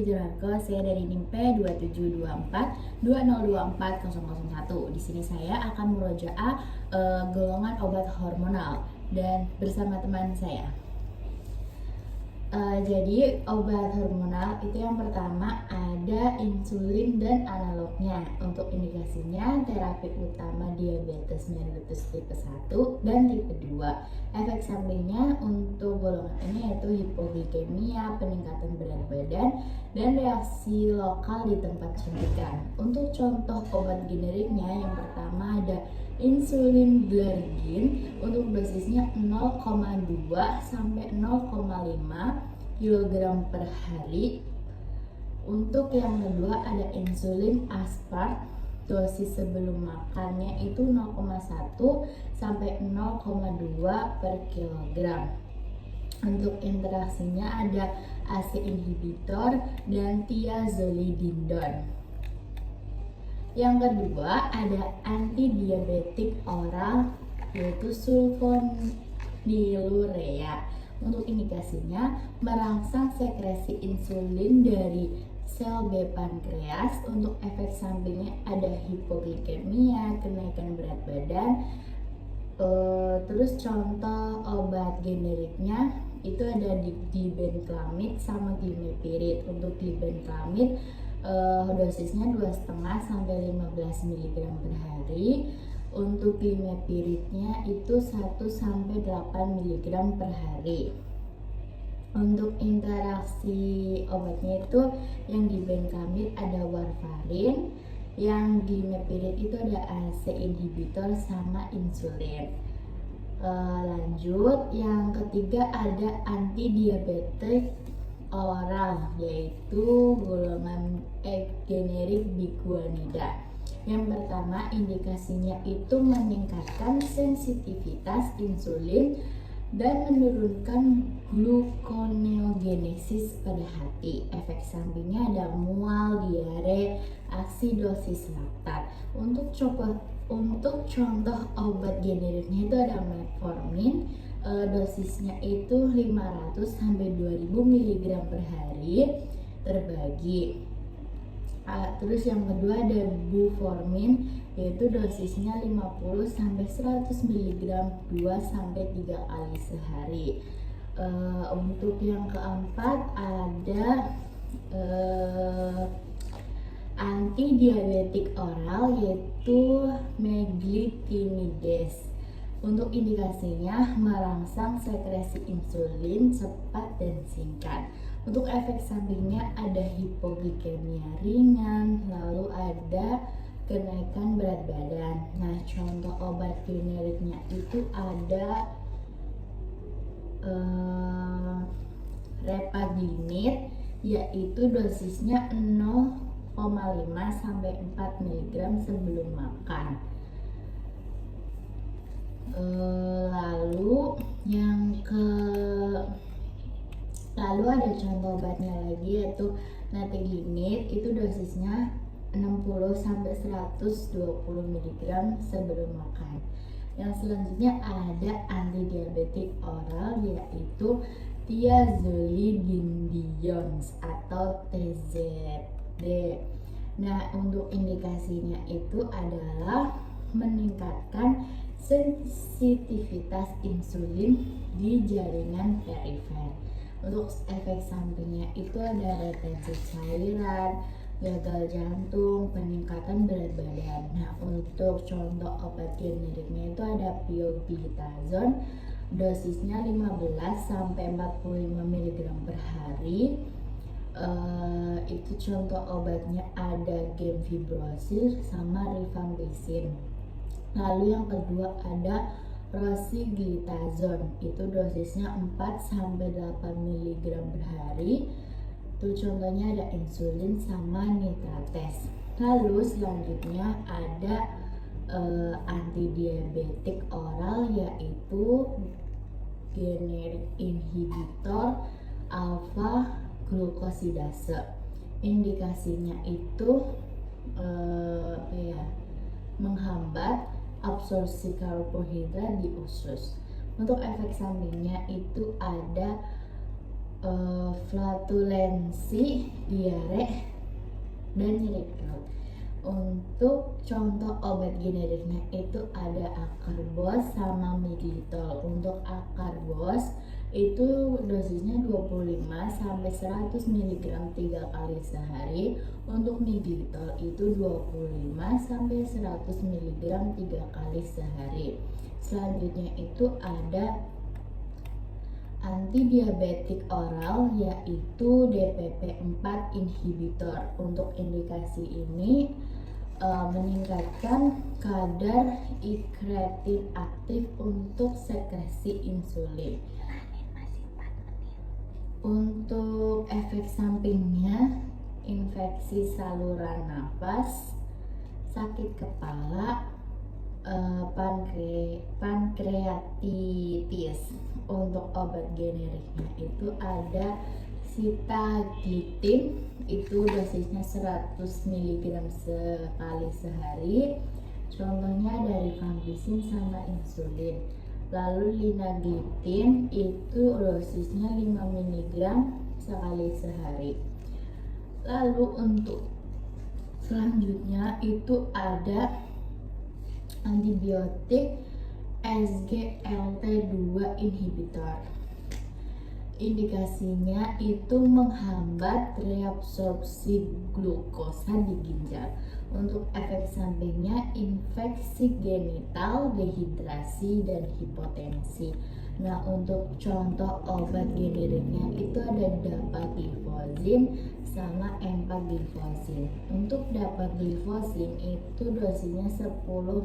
Wijanarko, saya dari NIM P272420240001. Di sini saya akan merojaah golongan obat hormonal dan bersama teman saya. Jadi obat hormonal itu yang pertama ada insulin dan analognya. Untuk indikasinya terapi utama diabetes mellitus tipe 1 dan tipe 2. Efek sampingnya untuk golongan ini yaitu hipoglikemia, peningkatan berat badan, dan reaksi lokal di tempat suntikan. Untuk contoh obat generiknya yang pertama ada insulin glargin, untuk dosisnya 0,2 sampai 0,5 kg per hari. Untuk yang kedua ada insulin aspart, dosis sebelum makannya itu 0,1 sampai 0,2 per kilogram. Untuk interaksinya ada ACE inhibitor dan thiazolidinedone. Yang kedua ada antidiabetik oral yaitu sulfonylurea. Untuk indikasinya merangsang sekresi insulin dari sel B pankreas. Untuk efek sampingnya ada hipoglikemia, kenaikan berat badan. Terus contoh obat generiknya itu ada dibenflamid sama glimepiride. Untuk dibenflamid dosisnya 2,5 sampai 15 mg per hari. Untuk glimepiride-nya itu 1 sampai 8 mg per hari. Untuk interaksi obatnya itu yang dibenflamid ada warfarin, yang glimepiride itu ada ACE inhibitor sama insulin. Lanjut, yang ketiga ada antidiabetik oral yaitu golongan generik biguanida. Yang pertama indikasinya itu meningkatkan sensitivitas insulin dan menurunkan gluconeogenesis pada hati. Efek sampingnya ada mual, diare, aksidosis laktat. Untuk contoh obat generiknya itu ada metformin, dosisnya itu 500 sampai 2000 mg per hari terbagi. Terus yang kedua ada buformin yaitu dosisnya 50 sampai 100 mg 2 sampai 3 kali sehari. Untuk yang keempat ada antidiabetik oral yaitu meglitimides. Untuk indikasinya merangsang sekresi insulin cepat dan singkat. Untuk efek sampingnya ada hipoglikemia ringan, lalu ada kenaikan berat badan. Nah, contoh obat generiknya itu ada repaglinid, yaitu dosisnya 0,5 sampai 4 mg sebelum makan. Lalu ada contoh obatnya lagi yaitu nateglinid, itu dosisnya 60 sampai 120 mg sebelum makan. Yang selanjutnya ada antidiabetik oral yaitu thiazolidinedone atau TZD. Nah, untuk indikasinya itu adalah meningkatkan sensitivitas insulin di jaringan perifer. Untuk efek sampingnya itu ada retensi cairan, gagal jantung, peningkatan berat badan. Nah, untuk contoh obat generiknya itu ada pioglitazone, dosisnya 15 sampai 45 mg per hari. Itu contoh obatnya ada gemfibrozil sama rifampicin. Lalu yang kedua ada rosiglitazone, itu dosisnya 4 sampai 8 mg per hari. Itu contohnya ada insulin sama nitrates. Lalu selanjutnya ada antidiabetik oral yaitu generik inhibitor alpha glukosidase. Indikasinya itu menghambat absorpsi karbohidrat di usus. Untuk efek sampingnya itu ada flatulensi, diare, dan nyeri perut. Untuk contoh obat generiknya itu ada Acarbose sama Miglytol. Untuk Acarbose itu dosisnya 25 sampai 100 mg 3 kali sehari. Untuk Miglytol itu 25 sampai 100 mg 3 kali sehari. Selanjutnya itu ada antidiabetik oral, yaitu DPP-4 inhibitor. Untuk indikasi ini meningkatkan kadar ikretin aktif untuk sekresi insulin. Untuk efek sampingnya, infeksi saluran nafas, sakit kepala, pankreatitis. Untuk obat generiknya itu ada sitagliptin, itu dosisnya 100 mg sekali sehari. Contohnya dari vancomycin sama insulin. Lalu linagliptin itu dosisnya 5 mg sekali sehari. Lalu untuk selanjutnya itu ada antibiotik SGLT2 inhibitor. Indikasinya itu menghambat reabsorpsi glukosa di ginjal. Untuk efek sampingnya infeksi genital, dehidrasi, dan hipotensi. Nah, untuk contoh obat generiknya itu ada dapagliflozin sama empagliflozin. Untuk dapagliflozin itu dosisnya 10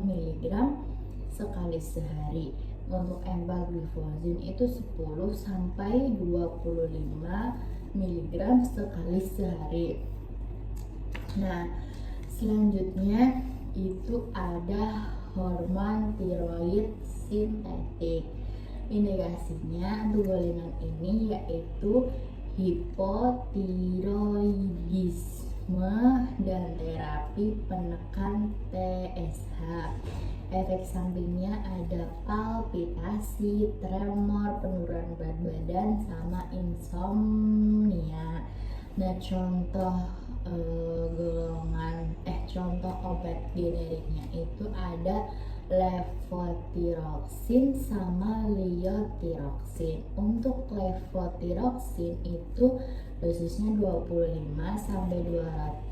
mg sekali sehari. Untuk empagliflozin itu 10 sampai 25 mg sekali sehari. Nah, selanjutnya itu ada hormon tiroid sintetik. Indikasinya untuk golongan ini yaitu hipotiroidisme dan terapi penekan TSH. Efek sampingnya ada palpitasi, tremor, penurunan berat badan, sama insomnia. Nah, contoh contoh obat generiknya itu ada levotiroxin sama liotiroxin. Untuk levotiroxin itu dosisnya 25 sampai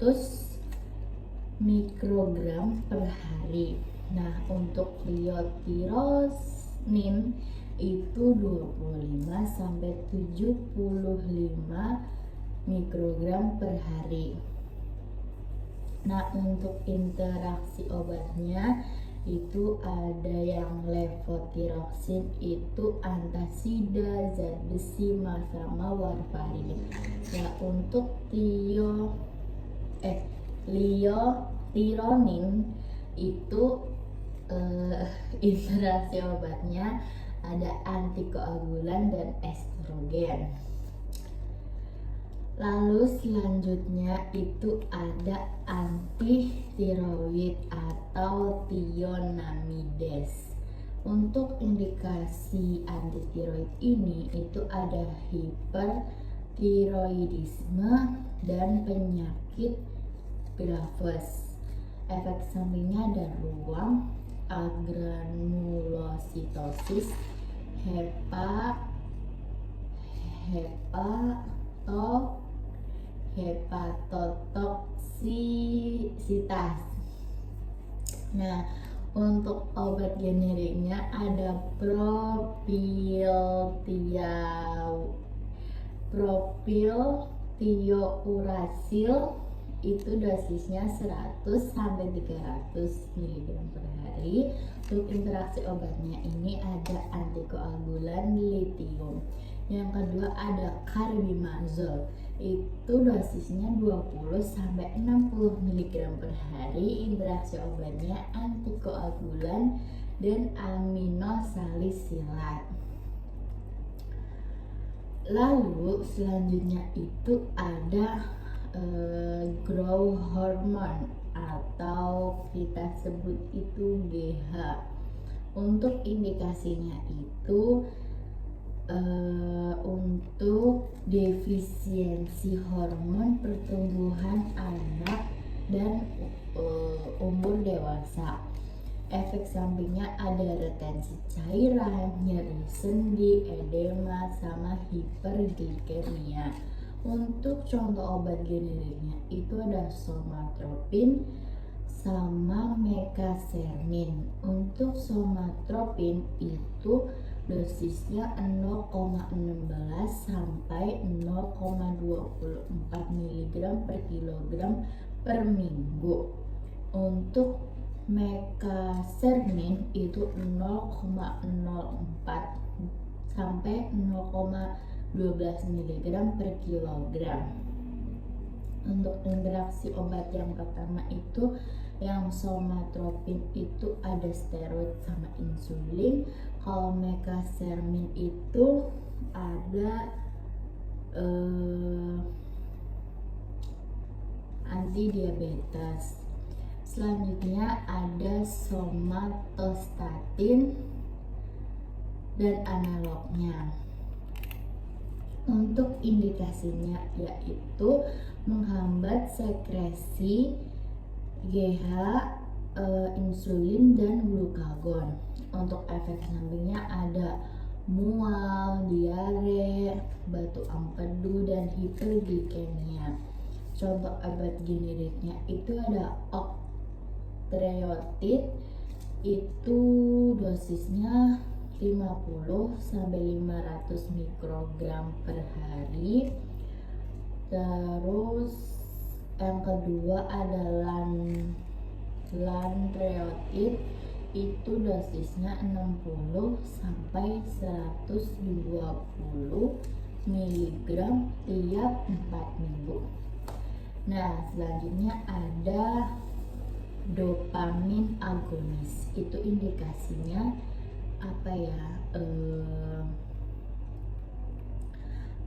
200 mikrogram per hari. Nah, untuk liotiroxin itu 25 sampai 75 mikrogram per hari. Nah, untuk interaksi obatnya itu ada yang levotiroxin itu antasida, zat besi, sama warfarin. Nah, untuk liotironin itu interaksi obatnya ada antikoagulan dan estrogen. Lalu selanjutnya itu ada antitiroid atau tionamides. Untuk indikasi antitiroid ini itu ada hipertiroidisme dan penyakit Graves. Efek sampingnya ada ruam, agranulositosis, hepatotoksisitas. Nah, untuk obat generiknya ada propiltiouracil, itu dosisnya 100 sampai 300 mg per hari. Untuk interaksi obatnya ini ada antikoagulan, litium. Yang kedua ada carbimazole, itu dosisnya 20 sampai 60 mg per hari. Interaksi obatnya antikoagulan dan aminosalisilat. Lalu selanjutnya itu ada growth hormone atau kita sebut itu GH. Untuk indikasinya itu untuk defisiensi hormon pertumbuhan anak dan umur dewasa. Efek sampingnya ada retensi cairan, nyeri sendi, edema, sama hiperglikemia. Untuk contoh obat generiknya itu ada somatropin sama mekasermin. Untuk somatropin itu dosisnya 0,16 sampai 0,24 mg per kilogram per minggu. Untuk mekasermin itu 0,04 sampai 0,12 mg per kilogram. Untuk interaksi obat yang pertama itu yang somatropin itu ada steroid sama insulin. Kalau mekasermin itu ada anti diabetes. Selanjutnya ada somatostatin dan analognya. Untuk indikasinya yaitu menghambat sekresi GH, insulin dan glukagon. Untuk efek sampingnya ada mual, diare, batu empedu dan hiperglikemia. Contoh obat generiknya itu ada Octreotide, itu dosisnya 50 sampai 500 mikrogram per hari. Terus yang kedua ada Lanreotide, itu dosisnya 60 sampai 120 mg tiap 4 minggu. Nah, selanjutnya ada dopamin agonis. Itu indikasinya apa ya?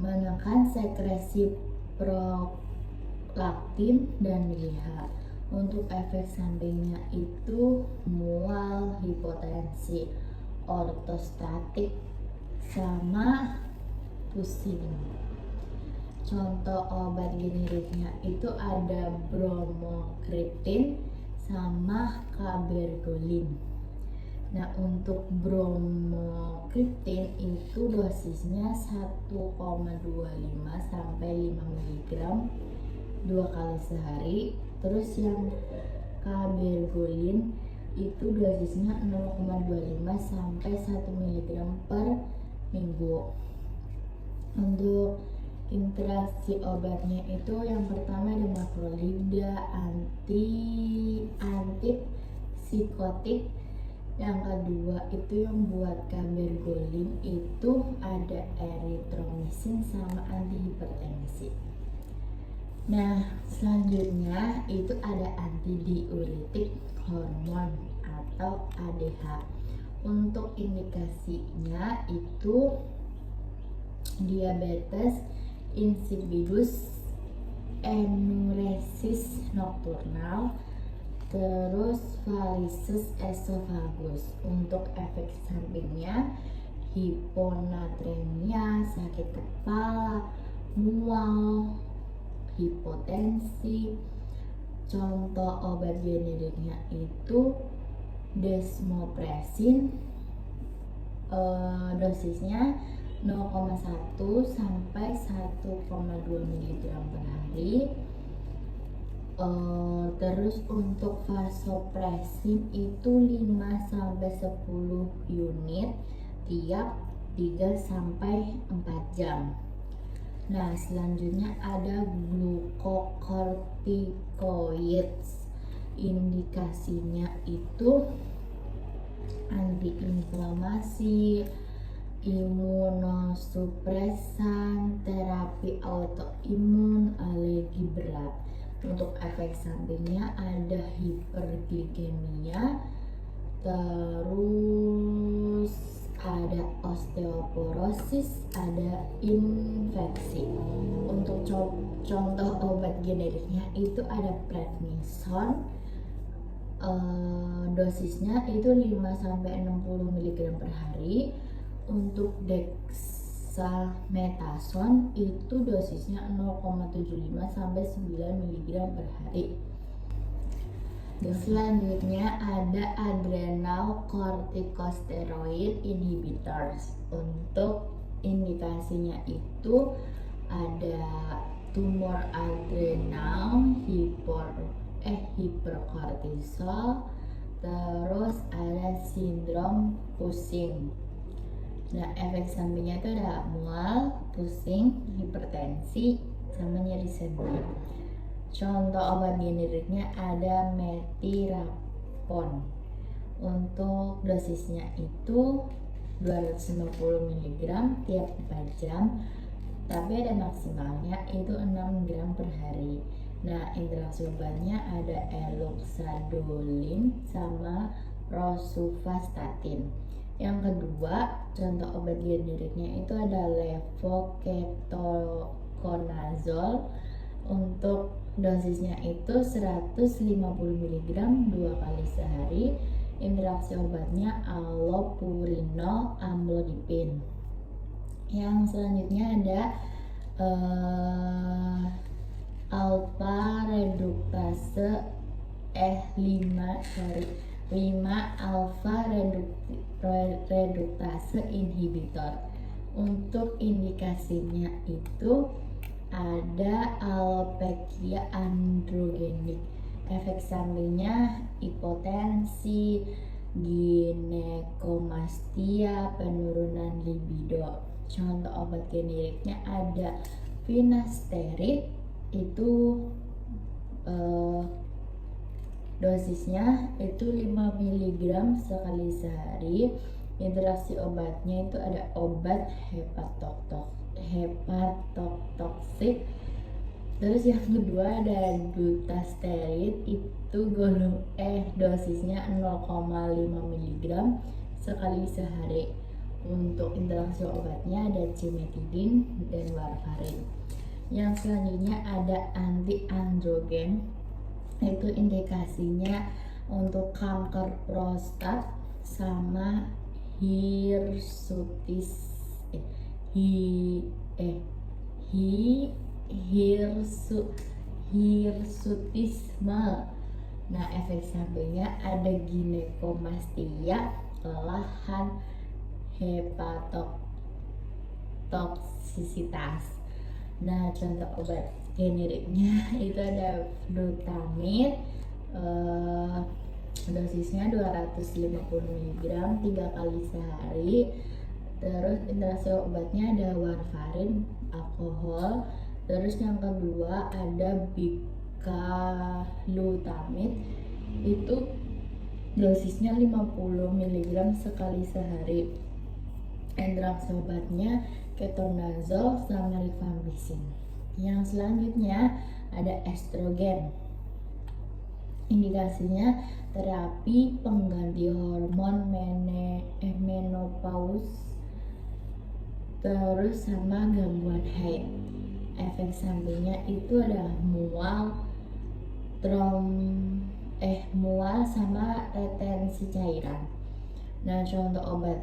Menekan sekresi prolaktin dan GH. Untuk efek sampingnya itu mual, hipotensi, ortostatik, sama pusing. Contoh obat generiknya itu ada bromokriptin sama cabergoline. Nah, untuk bromokriptin itu dosisnya 1,25 sampai 5 mg 2 kali sehari. Terus yang cabergoline itu dosisnya 0,25 sampai 1 mg per minggu. Untuk interaksi obatnya itu yang pertama ada makrolida, antipsikotik. Yang kedua itu yang buat cabergoline itu ada eritromisin sama antihipertensi. Nah, selanjutnya itu ada antidiuretik hormon atau ADH. Untuk indikasinya itu diabetes insipidus, enuresis nocturnal, terus varices esophagus. Untuk efek sampingnya hiponatremia, sakit kepala, mual, hipotensi. Contoh obat generiknya itu desmopresin, dosisnya 0,1 sampai 1,2 mg per hari. Terus untuk vasopresin itu 5 sampai 10 unit tiap 3 sampai 4 jam. Nah, selanjutnya ada glucocorticoids. Indikasinya itu antiinflamasi, imunosupresan, terapi autoimun, alergi berat. Untuk efek sampingnya ada hiperglikemia, terus ada osteoporosis, ada infeksi. Untuk contoh obat generiknya itu ada prednison, dosisnya itu 5 sampai 60 mg per hari. Untuk dexamethasone itu dosisnya 0,75 sampai 9 mg per hari. Selanjutnya ada adrenal corticosteroid inhibitors. Untuk indikasinya itu ada tumor adrenal, hiperkortisol, terus ada sindrom pusing. Nah, efek sampingnya itu ada mual, pusing, hipertensi, sama nyeri sendi. Contoh obat generiknya ada metirapon. Untuk dosisnya itu 250 mg tiap 4 jam, tapi ada maksimalnya itu 6 gram per hari. Nah, interaksi obatnya ada eloxadolin sama rosuvastatin. Yang kedua, contoh obat generiknya itu ada levoketoconazole. Untuk dosisnya itu 150 mg 2 kali sehari. Interaksi obatnya allopurinol amlodipin. Yang selanjutnya ada alpha reduktase 5 alpha reduktase inhibitor. Untuk indikasinya itu ada alopecia androgenik. Efek sampingnya hipotensi, ginekomastia, penurunan libido. Contoh obat generiknya ada finasteride, itu dosisnya itu 5 mg sekali sehari. Interaksi obatnya itu ada obat hepatotoksik. Terus yang kedua ada dutasteride, itu dosisnya 0,5 mg sekali sehari. Untuk interaksi obatnya ada cimetidin dan warfarin. Yang selanjutnya ada anti-androgen, itu indikasinya untuk kanker prostat sama hirsutisme. Nah, efek sampingnya ada ginekomastia, kelelahan, hepatotoksisitas. Nah, contoh obat generiknya itu ada flutamid, dosisnya 250 mg 3 kali sehari. Terus interaksi obatnya ada warfarin, alkohol. Terus yang kedua ada bicalutamid, itu dosisnya 50 mg sekali sehari. Interaksi obatnya ketonazol sama rifampicin. Yang selanjutnya ada estrogen. Indikasinya terapi pengganti hormon menopause, terus sama gangguan haid. Efek sampingnya itu ada mual sama retensi cairan. Nah, contoh obat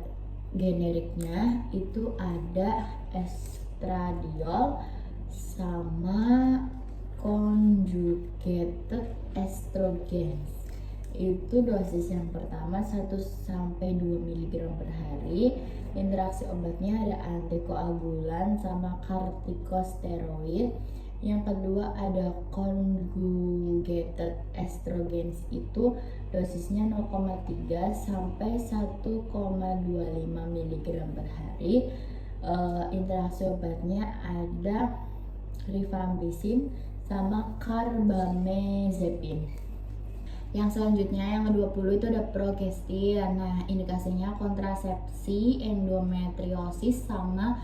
generiknya itu ada estradiol sama conjugated estrogens. Itu dosis yang pertama 1 sampai 2 mg per hari. Interaksi obatnya ada antikoagulan sama kortikosteroid. Yang kedua ada conjugated estrogens, itu dosisnya 0,3 sampai 1,25 mg per hari. Interaksi obatnya ada rifampicin sama carbamazepine. Yang selanjutnya yang ke-20 itu ada progestin. Nah, indikasinya kontrasepsi, endometriosis sama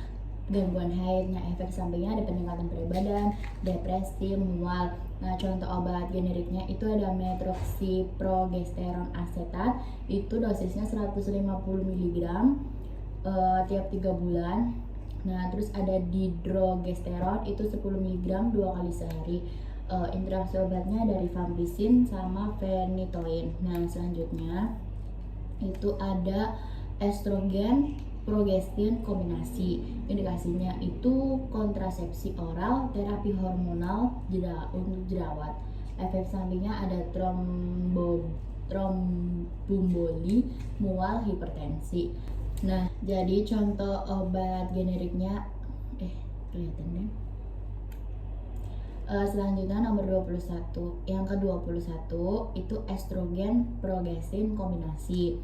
gangguan haid. Nah, efek sampingnya ada peningkatan berat badan, depresi, mual. Nah, contoh obat generiknya itu ada metroksiprogesteron asetat, itu dosisnya 150 mg tiap 3 bulan. Nah, terus ada didrogesteron, itu 10 mg 2 kali sehari. Interaksi obatnya dari rifampicin sama phenytoin. Nah, selanjutnya itu ada estrogen, progestin kombinasi. Indikasinya itu kontrasepsi oral, terapi hormonal untuk jerawat. Efek sampingnya ada tromboemboli, mual, hipertensi. Nah, jadi contoh obat generiknya kelihatan deh. Selanjutnya nomor 21. Yang ke-21 itu estrogen progestin kombinasi.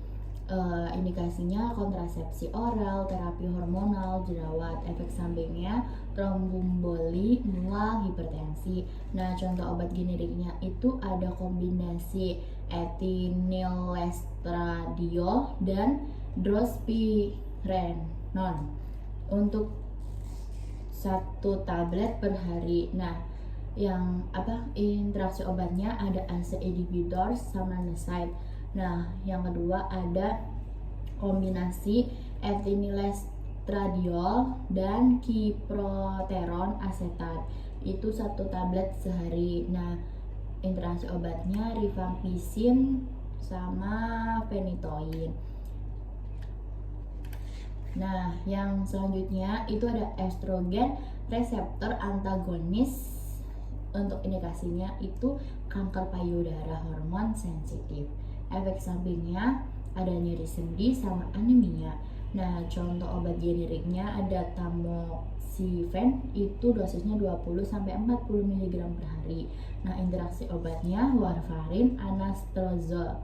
Indikasinya kontrasepsi oral, terapi hormonal, jerawat. Efek sampingnya tromboemboli, mual, hipertensi. Nah, contoh obat generiknya itu ada kombinasi ethinylestradiol dan drospirenon untuk 1 tablet per hari. Nah, yang interaksi obatnya ada ACE inhibitor sama NSAID. Nah, yang kedua ada kombinasi ethinylestradiol dan kiproteron asetat. Itu 1 tablet sehari. Nah, interaksi obatnya rifampicin sama phenytoin. Nah, yang selanjutnya itu ada estrogen reseptor antagonis. Untuk indikasinya itu kanker payudara hormon sensitif. Efek sampingnya ada nyeri sendi sama anemia. Nah, contoh obat generiknya ada tamoxifen, itu dosisnya 20-40 mg per hari. Nah, interaksi obatnya warfarin, anastrozol.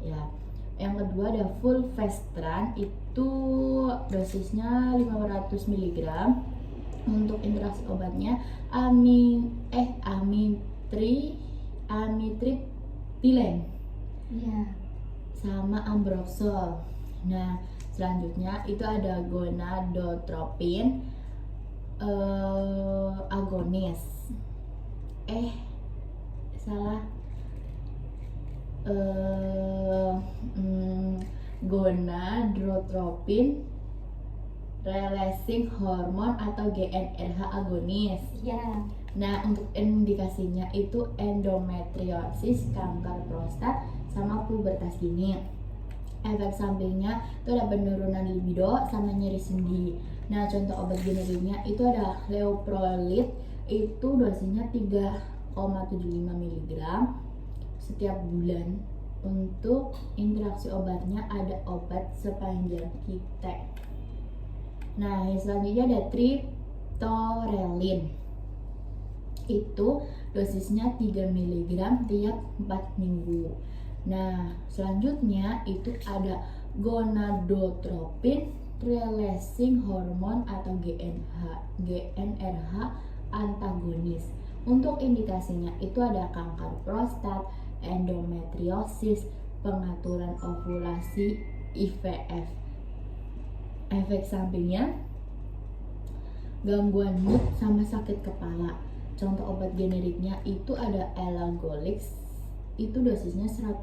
Ya. Yang kedua ada fulvestrant, itu dosisnya 500 mg. Untuk interaksi obatnya amitriptyline sama ambroxol. Nah, selanjutnya itu ada gonadotropin agonis. Gonadotropin releasing hormone atau GnRH agonis. Nah, untuk indikasinya itu endometriosis, kanker prostat, sama pubertas dini. Efek sampingnya itu ada penurunan libido sama nyeri sendi. Nah, contoh obat generiknya itu ada Leuprolid, itu dosisnya 3,75 mg setiap bulan. Untuk interaksi obatnya ada obat sepanjang kita. Nah, yang selanjutnya ada triptorelin, itu dosisnya 3 mg tiap 4 minggu. Nah, selanjutnya itu ada gonadotropin releasing hormone atau GnRH antagonis. Untuk indikasinya itu ada kanker prostat, endometriosis, pengaturan ovulasi, IVF. Efek sampingnya gangguan mood sama sakit kepala. Contoh obat generiknya itu ada Elagolix, itu dosisnya 150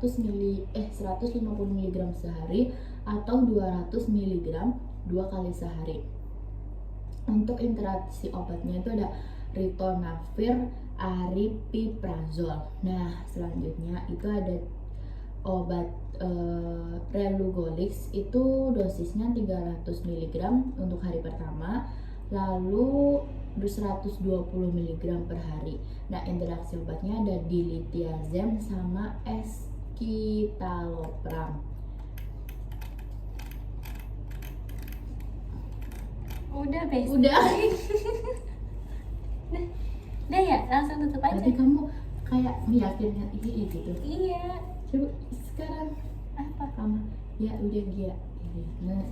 mg sehari atau 200 mg 2 kali sehari. Untuk interaksi obatnya itu ada ritonavir, aripiprazol. Nah, selanjutnya itu ada obat relugolix, itu dosisnya 300 mg untuk hari pertama, lalu 120 mg per hari. Nah, interaksi obatnya ada dilitiazem sama escitalopram. Udah, Bes. Udah. Udah ya, langsung tutup aja. Tapi kamu kayak meyakinkan ini gitu. Iya. Coba sekarang Apa? kamu ya udah dia. Nah,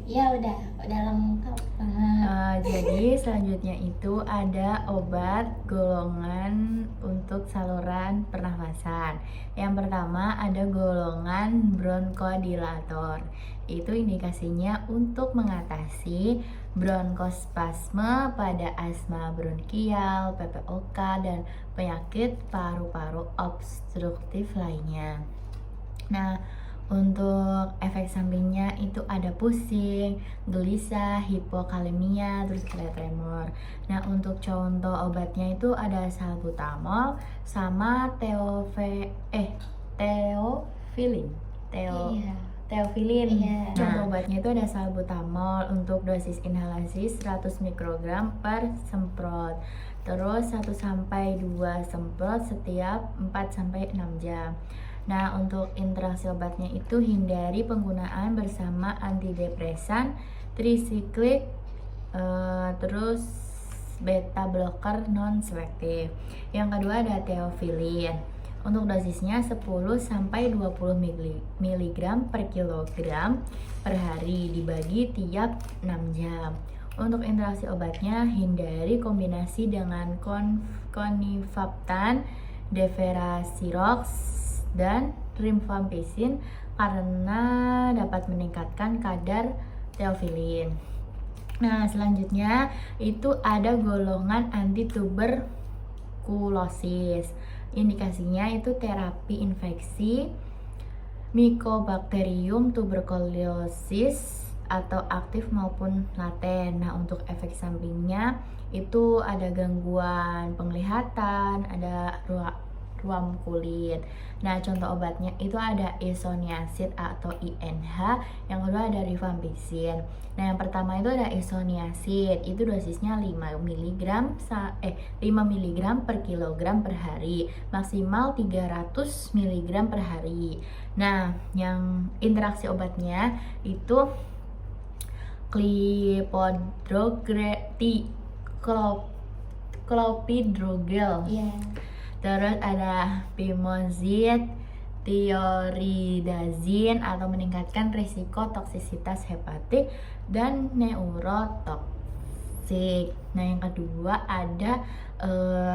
Ya udah lengkap banget. jadi selanjutnya itu ada obat golongan untuk saluran pernafasan. Yang pertama ada golongan bronkodilator. Itu indikasinya untuk mengatasi bronkospasme pada asma bronkial, PPOK, dan penyakit paru-paru obstruktif lainnya. Nah, untuk efek sampingnya itu ada pusing, gelisah, hipokalemia, terus ada tremor. Nah, untuk contoh obatnya itu ada salbutamol sama teofilin. Iya. teofilin. Iya. Contoh obatnya itu ada salbutamol untuk dosis inhalasi 100 mikrogram per semprot. Terus 1 sampai 2 semprot setiap 4 sampai 6 jam. Nah, untuk interaksi obatnya itu hindari penggunaan bersama antidepresan, trisiklik, terus beta blocker non selektif. Yang kedua ada teofilin. Untuk dosisnya 10 sampai 20 mg per kilogram per hari dibagi tiap 6 jam. Untuk interaksi obatnya hindari kombinasi dengan konifaptan, deferasirox, dan rifampicin karena dapat meningkatkan kadar teofilin. Nah, selanjutnya itu ada golongan antituberkulosis. Indikasinya itu terapi infeksi Mycobacterium tuberculosis atau aktif maupun laten. Nah, untuk efek sampingnya itu ada gangguan penglihatan, ada ruam kulit. Nah, contoh obatnya itu ada isoniazid atau INH, yang kedua ada rifampicin. Nah, yang pertama itu ada isoniazid, itu dosisnya 5 mg per kilogram per hari, maksimal 300 mg per hari. Nah, yang interaksi obatnya itu clopidogrel. Iya. Terus ada pimozid, thioridazin atau meningkatkan risiko toksisitas hepatik dan neurotoksik. Nah, yang kedua ada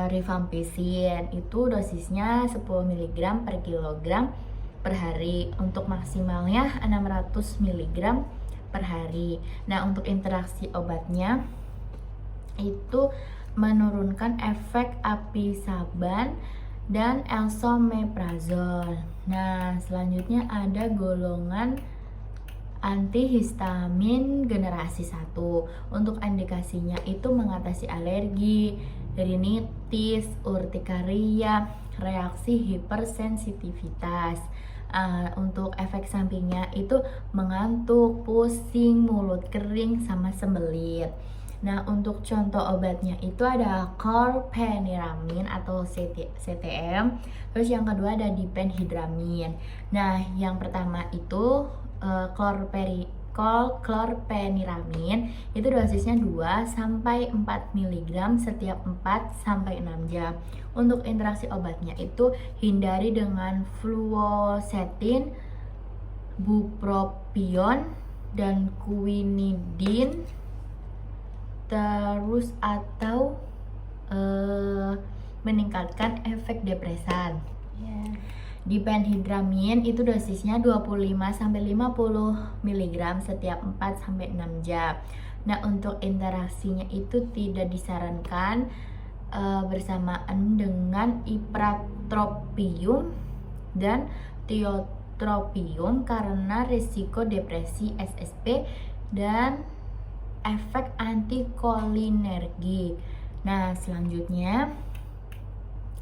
rifampicin, itu dosisnya 10 mg per kilogram per hari, untuk maksimalnya 600 mg per hari. Nah, untuk interaksi obatnya itu menurunkan efek apisaban dan esomeprazol. Nah, selanjutnya ada golongan antihistamin generasi 1. Untuk indikasinya itu mengatasi alergi, rinitis, urtikaria, reaksi hipersensitivitas. Untuk efek sampingnya itu mengantuk, pusing, mulut kering, sama sembelit. Nah, untuk contoh obatnya itu ada chlorpheniramine atau CTM. Terus yang kedua ada diphenhydramin. Nah, yang pertama itu chlorpheniramine itu dosisnya 2 sampai 4 mg setiap 4 sampai 6 jam. Untuk interaksi obatnya itu hindari dengan fluoxetine, bupropion, dan quinidin, terus atau meningkatkan efek depresan. Diphenhydramin itu dosisnya 25 sampai 50 mg setiap 4 sampai 6 jam. Nah, untuk interaksinya itu tidak disarankan bersamaan dengan ipratropium dan tiotropium karena risiko depresi SSP dan efek antikolinergik. Nah, selanjutnya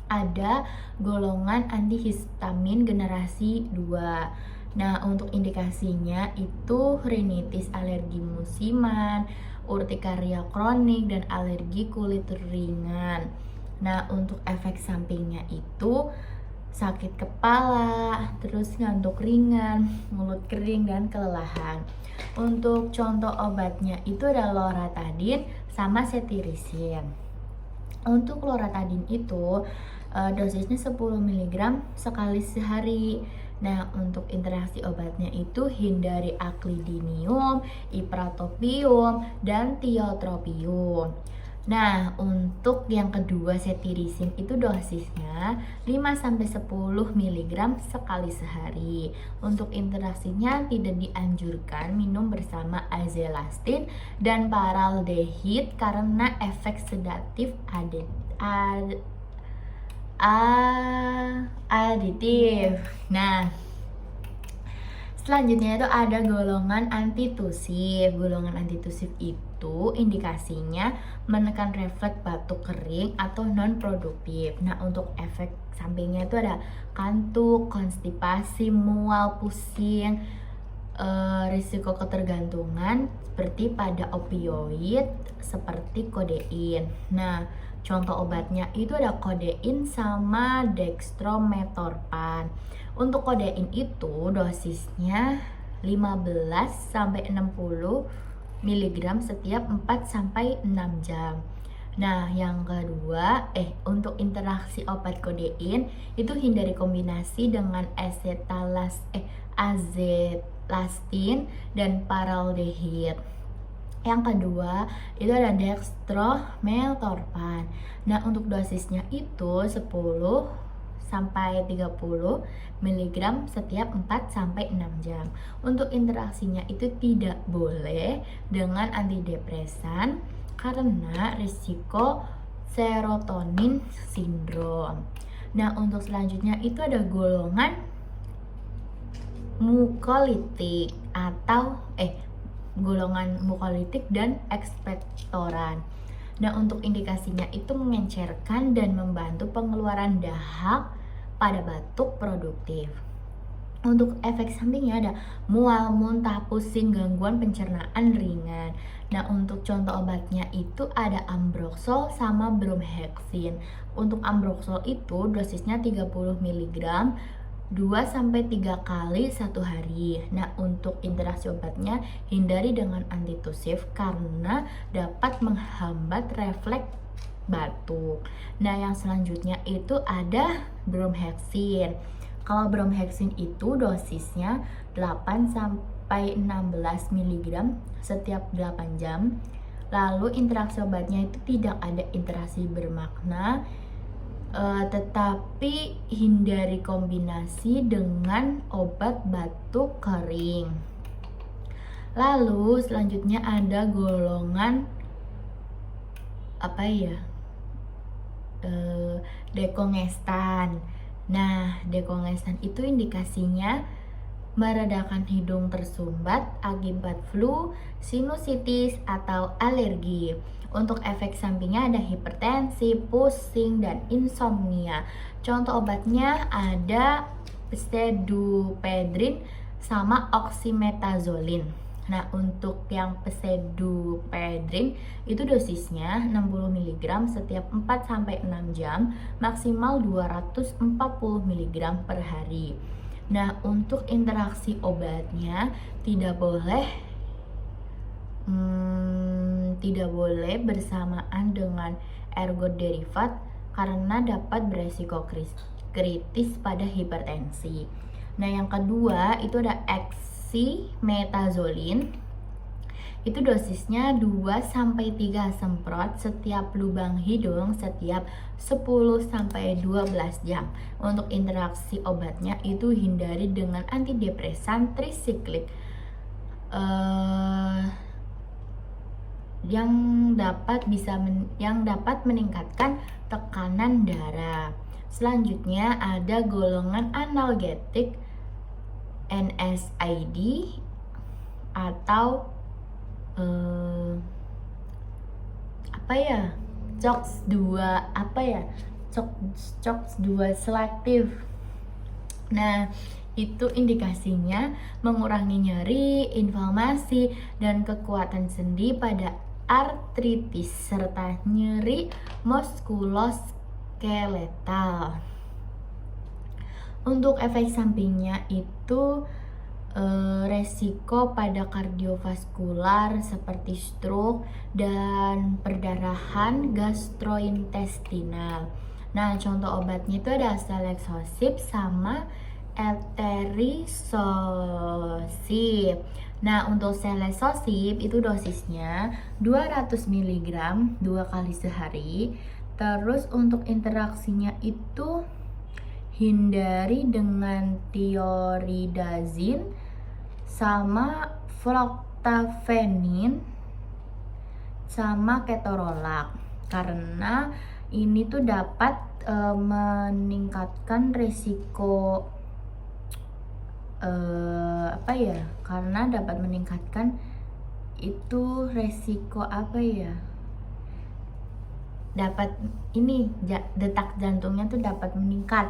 ada golongan antihistamin generasi 2. Nah, untuk indikasinya itu rinitis alergi musiman, urtikaria kronik, dan alergi kulit ringan. Nah, untuk efek sampingnya itu sakit kepala, terus ngantuk ringan, mulut kering, dan kelelahan. Untuk contoh obatnya itu ada loratadin sama cetirizine. Untuk loratadin itu dosisnya 10 mg sekali sehari. Nah, untuk interaksi obatnya itu hindari aclidinium, ipratopium, dan tiotropium. Nah, untuk yang kedua cetirizine itu dosisnya 5-10 mg sekali sehari. Untuk interaksinya tidak dianjurkan minum bersama azelastine dan paraldehid karena efek sedatif aditif. Nah, selanjutnya itu ada golongan antitusif. Golongan antitusif itu indikasinya menekan refleks batuk kering atau non produktif. Nah, untuk efek sampingnya itu ada kantuk, konstipasi, mual, pusing, risiko ketergantungan seperti pada opioid seperti kodein. Nah, contoh obatnya itu ada kodein sama dextrometorphan. Untuk kodein itu dosisnya 15 sampai 60 mg setiap 4 sampai 6 jam. Nah, yang kedua, untuk interaksi obat kodein itu hindari kombinasi dengan azelastin dan paraldehid. Yang kedua, itu ada dextrometorphan. Nah, untuk dosisnya itu 10 sampai 30 mg setiap 4 sampai 6 jam. Untuk interaksinya itu tidak boleh dengan antidepresan karena risiko serotonin sindrom. Nah, untuk selanjutnya itu ada golongan mukolitik atau golongan mukolitik dan ekspektoran. Nah, untuk indikasinya itu mengencerkan dan membantu pengeluaran dahak pada batuk produktif. Untuk efek sampingnya ada mual, muntah, pusing, gangguan pencernaan ringan. Nah, untuk contoh obatnya itu ada ambroxol sama bromhexin. Untuk ambroxol itu dosisnya 30 mg 2-3 kali satu hari. Nah, untuk interaksi obatnya hindari dengan antitusif karena dapat menghambat refleks batuk. Nah, yang selanjutnya itu ada bromhexin. Kalau bromhexin itu dosisnya 8 sampai 16 mg setiap 8 jam. Lalu interaksi obatnya itu tidak ada interaksi bermakna, tetapi hindari kombinasi dengan obat batuk kering. Lalu selanjutnya ada golongan dekongestan. Nah, dekongestan itu indikasinya meredakan hidung tersumbat akibat flu, sinusitis, atau alergi. Untuk efek sampingnya ada hipertensi, pusing, dan insomnia. Contoh obatnya ada pseudoephedrine sama oxymetazoline. Nah, untuk yang pseudoephedrine itu dosisnya 60 mg setiap 4 sampai 6 jam, maksimal 240 mg per hari. Nah, untuk interaksi obatnya tidak boleh bersamaan dengan ergot derivat karena dapat beresiko kritis pada hipertensi. Nah, yang kedua itu ada oxymetazoline. Itu dosisnya 2-3 semprot setiap lubang hidung setiap 10-12 jam. Untuk interaksi obatnya itu hindari dengan antidepresan trisiklik yang dapat meningkatkan tekanan darah. Selanjutnya ada golongan analgetik NSAID atau COX-2 selektif. Nah, itu indikasinya mengurangi nyeri, inflamasi, dan kekuatan sendi pada artritis serta nyeri muskuloskeletal. Untuk efek sampingnya itu resiko pada kardiovaskular seperti stroke dan perdarahan gastrointestinal. Nah, contoh obatnya itu ada selexosip sama eterisosip. Nah, untuk selexosip itu dosisnya 200 mg 2 kali sehari. Terus untuk interaksinya itu hindari dengan thioridazin sama froctafenin sama ketorolac karena ini tuh dapat meningkatkan resiko karena dapat meningkatkan itu resiko detak jantungnya tuh dapat meningkat.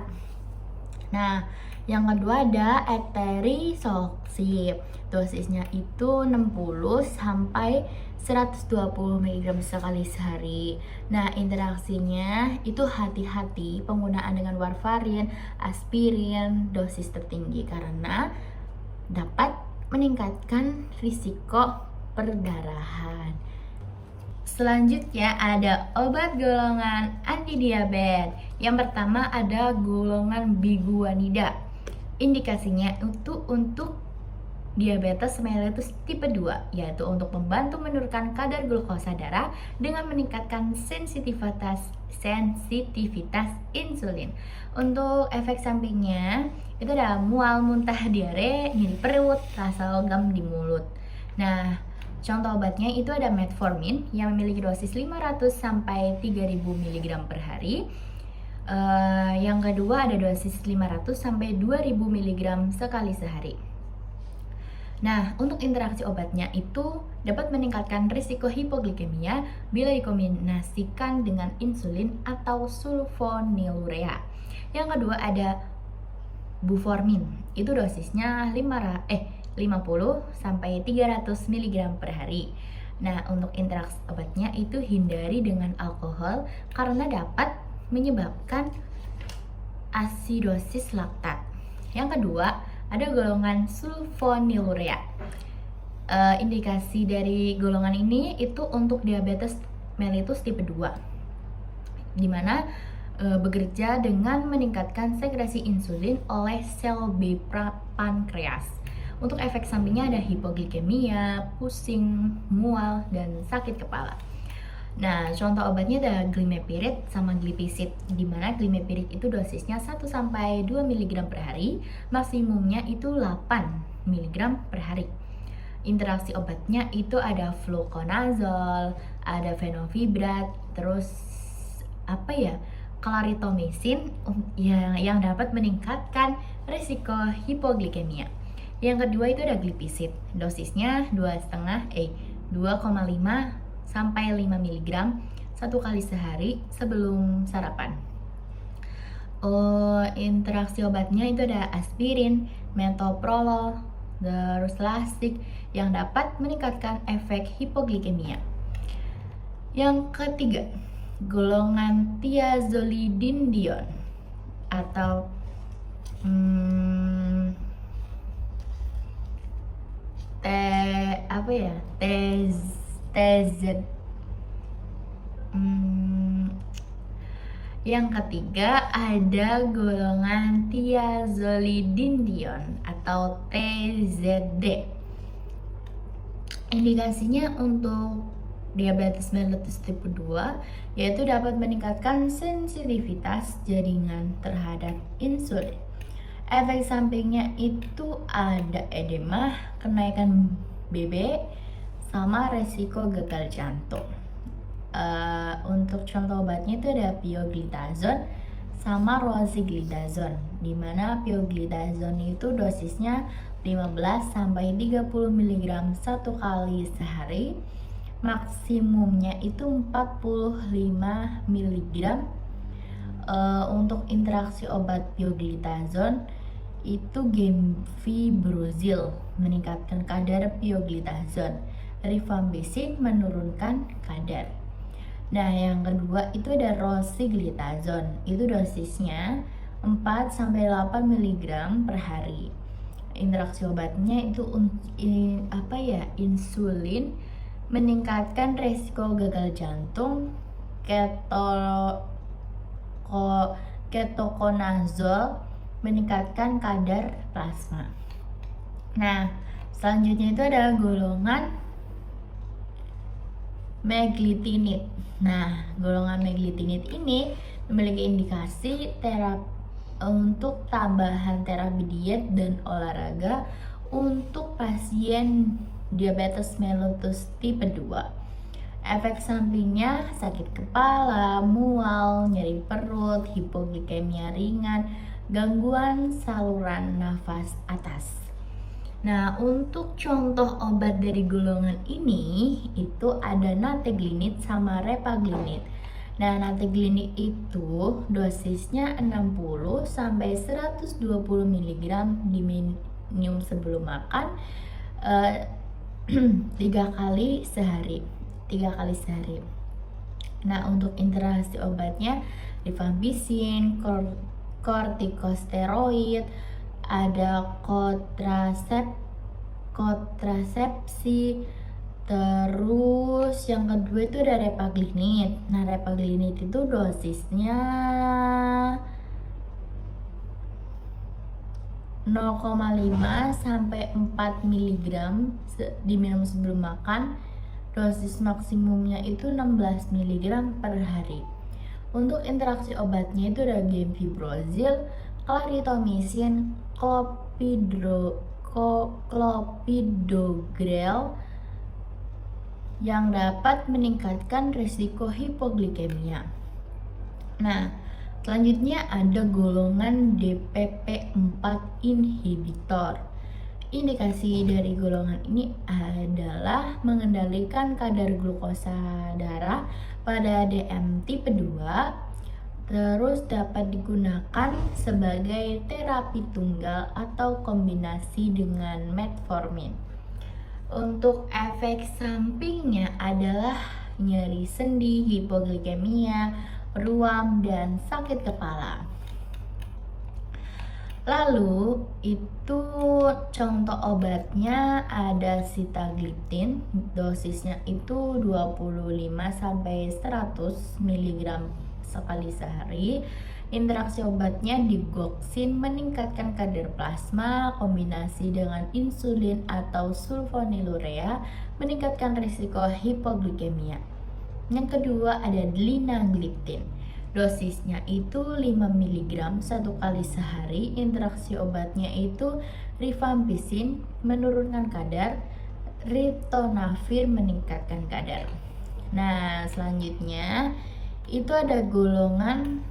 Nah, yang kedua ada eterisoksib. Dosisnya itu 60 sampai 120 mg sekali sehari. Nah, interaksinya itu hati-hati penggunaan dengan warfarin, aspirin, dosis tertinggi karena dapat meningkatkan risiko perdarahan. Selanjutnya ada obat golongan anti diabetes. Yang pertama ada golongan biguanida. Indikasinya itu untuk diabetes mellitus tipe 2, yaitu untuk membantu menurunkan kadar glukosa darah dengan meningkatkan sensitivitas insulin. Untuk efek sampingnya itu ada mual, muntah, diare, nyeri perut, rasa logam di mulut. Nah, contoh obatnya itu ada metformin yang memiliki dosis 500 sampai 3000 mg per hari. Yang kedua ada dosis 500 sampai 2000 mg sekali sehari. Nah, untuk interaksi obatnya itu dapat meningkatkan risiko hipoglikemia bila dikombinasikan dengan insulin atau sulfonylurea. Yang kedua ada buformin. Itu dosisnya 50 sampai 300 mg per hari. Nah, untuk interaksi obatnya itu hindari dengan alkohol karena dapat menyebabkan asidosis laktat. Yang kedua, ada golongan sulfonylurea. Indikasi dari golongan ini itu untuk diabetes mellitus tipe 2, di mana bekerja dengan meningkatkan sekresi insulin oleh sel B pankreas. Untuk efek sampingnya ada hipoglikemia, pusing, mual, dan sakit kepala. Nah, contoh obatnya ada glimepiride sama glipisid, di mana glimepiride itu dosisnya 1 sampai 2 mg per hari, maksimumnya itu 8 mg per hari. Interaksi obatnya itu ada fluconazole, ada fenofibrat, terus clarithromycin yang dapat meningkatkan risiko hipoglikemia. Yang kedua itu ada glipisid, dosisnya 2,5 sampai 5 mg 1 kali sehari sebelum sarapan. Interaksi obatnya itu ada aspirin, metoprolol, terus lasik yang dapat meningkatkan efek hipoglikemia. Yang ketiga, golongan thiazolidinedione atau TZ. Yang ketiga ada golongan thiazolidinedione atau TZD. Indikasinya untuk diabetes mellitus tipe 2 yaitu dapat meningkatkan sensitivitas jaringan terhadap insulin. Efek sampingnya itu ada edema, kenaikan BB, sama resiko gagal jantung. Untuk contoh obatnya itu ada pioglitazone sama rosiglitazone, di mana pioglitazone itu dosisnya 15 sampai 30 mg 1 kali sehari, maksimumnya itu 45 mg. Untuk interaksi obat pioglitazone itu gemfibrozil meningkatkan kadar pioglitazone, rifampicin menurunkan kadar. Nah, yang kedua itu ada rosiglitazone, itu dosisnya 4 sampai 8 mg per hari. Interaksi obatnya itu insulin meningkatkan resiko gagal jantung, ketoconazole meningkatkan kadar plasma. Nah, selanjutnya itu ada golongan meglitinid. Nah, golongan meglitinid ini memiliki indikasi untuk tambahan terapi diet dan olahraga untuk pasien diabetes mellitus tipe 2. Efek sampingnya sakit kepala, mual, nyeri perut, hipoglikemia ringan, gangguan saluran nafas atas. Nah, untuk contoh obat dari golongan ini itu ada nateglinid sama repaglinid. Nah, nantiglini itu dosisnya 60 sampai 120 mg diminum sebelum makan 3 kali sehari. Nah, untuk interaksi obatnya rifampicin, kortikosteroid, ada kontrasepsi. Terus yang kedua itu ada repaglinit. Nah, repaglinit itu dosisnya 0,5 sampai 4 mg diminum sebelum makan. Dosis maksimumnya itu 16 mg per hari. Untuk interaksi obatnya itu ada gemfibrozil, clarithromycin, clopidogrel yang dapat meningkatkan risiko hipoglikemia. Nah, selanjutnya ada golongan DPP-4 inhibitor. Indikasi dari golongan ini adalah mengendalikan kadar glukosa darah pada DM tipe 2, terus dapat digunakan sebagai terapi tunggal atau kombinasi dengan metformin. Untuk efek sampingnya adalah nyeri sendi, hipoglikemia, ruam, dan sakit kepala. Lalu itu contoh obatnya ada sitagliptin, dosisnya itu 25 sampai 100 mg sekali sehari. Interaksi obatnya digoxin meningkatkan kadar plasma, kombinasi dengan insulin atau sulfonylurea meningkatkan risiko hipoglikemia. Yang kedua ada linagliptin. Dosisnya itu 5 mg 1 kali sehari. Interaksi obatnya itu rifampicin menurunkan kadar, ritonavir meningkatkan kadar. Nah, selanjutnya itu ada golongan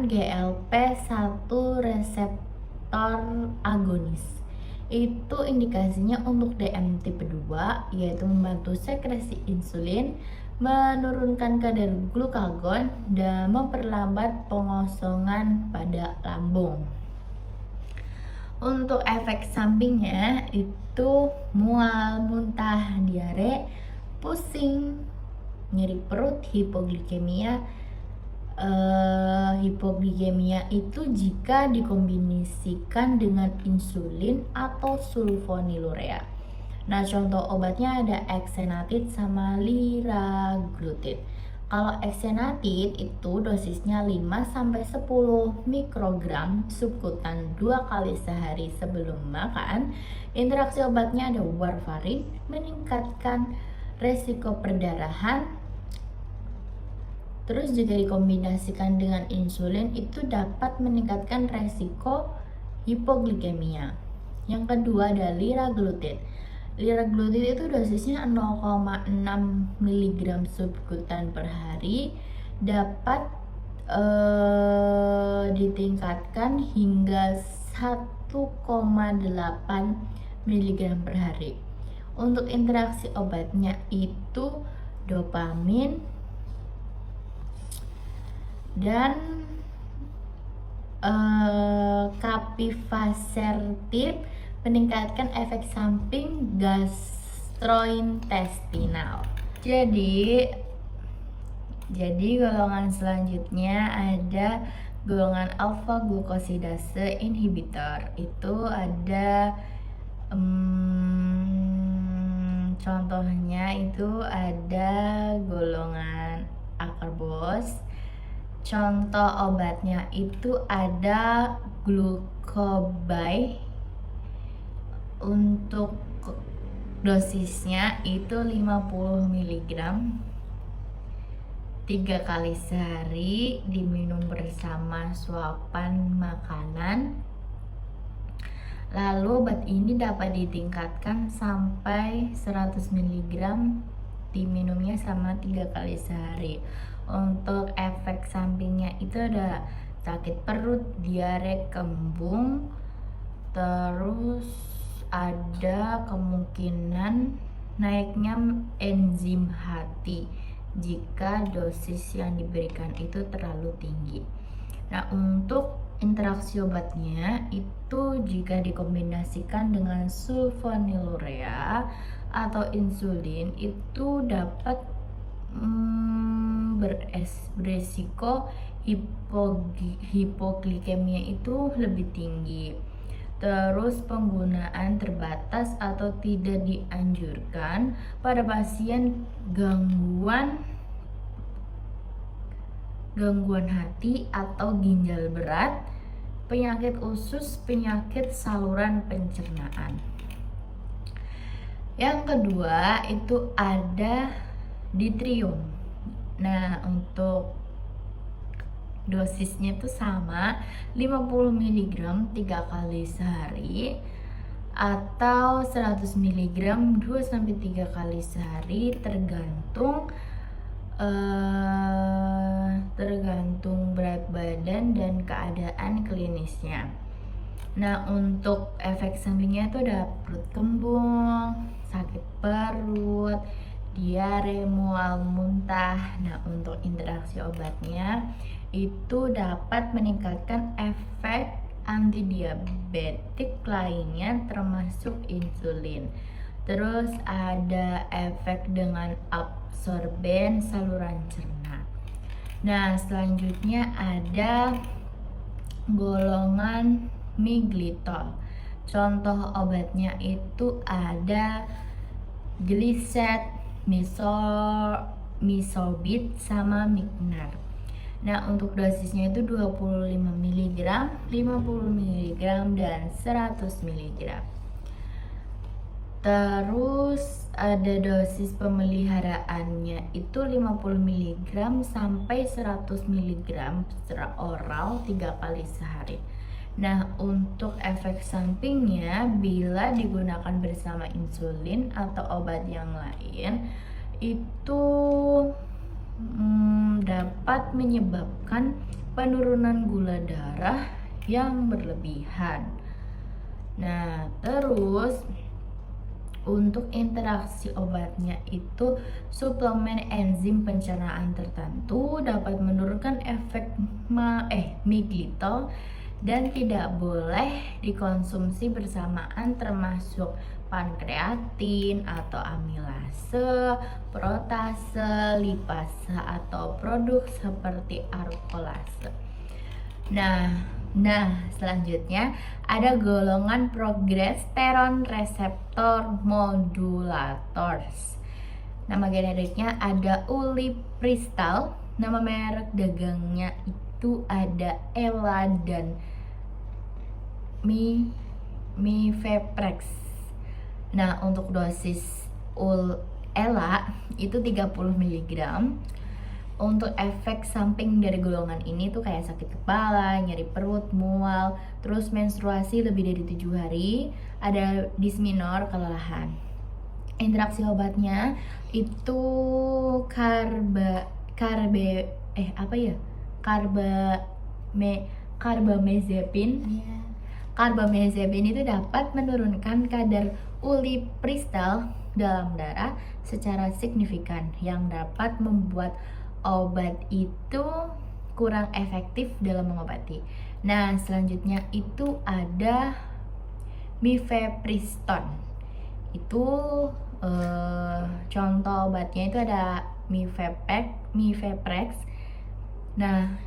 GLP-1 reseptor agonis. Itu indikasinya untuk DM tipe 2, yaitu membantu sekresi insulin, menurunkan kadar glukagon, dan memperlambat pengosongan pada lambung. Untuk efek sampingnya itu mual, muntah, diare, pusing, nyeri perut, hipoglikemia. Hipoglikemia itu jika dikombinasikan dengan insulin atau sulfonylurea. Nah, contoh obatnya ada exenatid sama liraglutid. Kalau exenatid itu dosisnya 5 sampai 10 mikrogram subkutan 2 kali sehari sebelum makan. Interaksi obatnya ada warfarin meningkatkan resiko perdarahan. Terus jika dikombinasikan dengan insulin itu dapat meningkatkan resiko hipoglikemia. Yang kedua ada liraglutid. Liraglutid itu dosisnya 0,6 mg subkutan per hari, dapat ditingkatkan hingga 1,8 mg per hari. Untuk interaksi obatnya itu dopamin dan capivasertib meningkatkan efek samping gastrointestinal. Jadi golongan selanjutnya ada golongan alpha glukosidase inhibitor. Itu ada contohnya itu ada golongan akarbos. Contoh obatnya itu ada glucobay. Untuk dosisnya itu 50 mg 3 kali sehari, diminum bersama suapan makanan. Lalu obat ini dapat ditingkatkan sampai 100 mg, diminumnya sama 3 kali sehari. Untuk efek sampingnya itu ada sakit perut, diare, kembung, terus ada kemungkinan naiknya enzim hati jika dosis yang diberikan itu terlalu tinggi. Nah, untuk interaksi obatnya itu jika dikombinasikan dengan sulfonylurea atau insulin itu dapat beresiko hipoglikemia itu lebih tinggi. Terus penggunaan terbatas atau tidak dianjurkan pada pasien gangguan hati atau ginjal berat, penyakit usus, penyakit saluran pencernaan. Yang kedua itu ada Ditrium. Nah, untuk dosisnya itu sama 50 mg 3 kali sehari atau 100 mg 2-3 kali sehari tergantung berat badan dan keadaan klinisnya. Nah, untuk efek sampingnya itu ada perut kembung, sakit perut, diare, mual, muntah. Nah, untuk interaksi obatnya itu dapat meningkatkan efek antidiabetik lainnya termasuk insulin. Terus ada efek dengan absorben saluran cerna. Nah, selanjutnya ada golongan miglitol. Contoh obatnya itu ada Glised, Misorbit sama Mignar. Nah, untuk dosisnya itu 25 mg, 50 mg dan 100 mg. Terus ada dosis pemeliharaannya itu 50 mg sampai 100 mg secara oral 3 kali sehari. Nah, untuk efek sampingnya bila digunakan bersama insulin atau obat yang lain itu dapat menyebabkan penurunan gula darah yang berlebihan. Nah, terus untuk interaksi obatnya itu suplemen enzim pencernaan tertentu dapat menurunkan efek miglitol dan tidak boleh dikonsumsi bersamaan termasuk pankreatin atau amilase, protase, lipase atau produk seperti alkolase. Nah, selanjutnya ada golongan progesteron reseptor modulators. Nama generiknya ada Ulipristal, nama merek dagangnya itu ada Ela dan Mifeprex. Nah, untuk dosis Ela itu 30 mg. Untuk efek samping dari golongan ini tuh kayak sakit kepala, nyeri perut, mual, terus menstruasi lebih dari 7 hari, ada disminor, kelelahan. Interaksi obatnya itu carbamazepin. Carbamazepin itu dapat menurunkan kadar ulipristal dalam darah secara signifikan yang dapat membuat obat itu kurang efektif dalam mengobati. Nah, selanjutnya itu ada mifepriston. Itu contoh obatnya itu ada Mifeprex. Nah,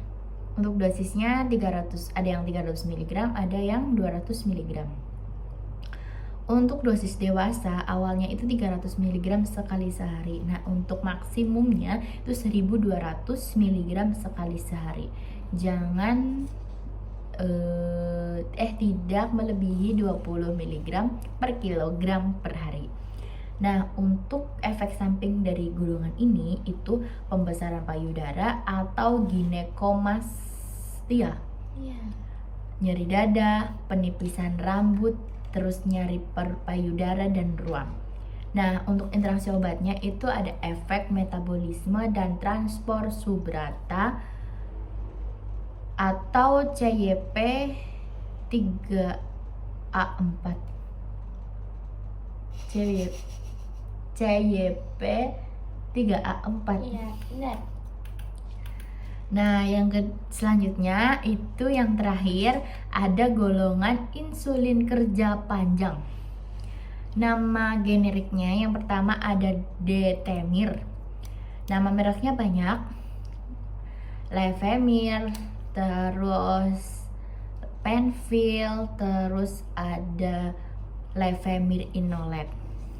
untuk dosisnya 300, ada yang 300 mg, ada yang 200 mg. Untuk dosis dewasa awalnya itu 300 mg sekali sehari. Nah, untuk maksimumnya itu 1200 mg sekali sehari. Jangan tidak melebihi 20 mg per kilogram per hari. Nah, untuk efek samping dari golongan ini itu pembesaran payudara atau ginekomastia, nyeri dada, penipisan rambut, terus nyeri payudara dan ruam. Nah, untuk interaksi obatnya itu ada efek metabolisme dan transport subrata atau CYP 3A4. CYP3A4. Iya, benar. Nah, yang selanjutnya itu yang terakhir ada golongan insulin kerja panjang. Nama generiknya yang pertama ada Detemir. Nama mereknya banyak. Levemir, terus Penfil, terus ada Levemir Inolet.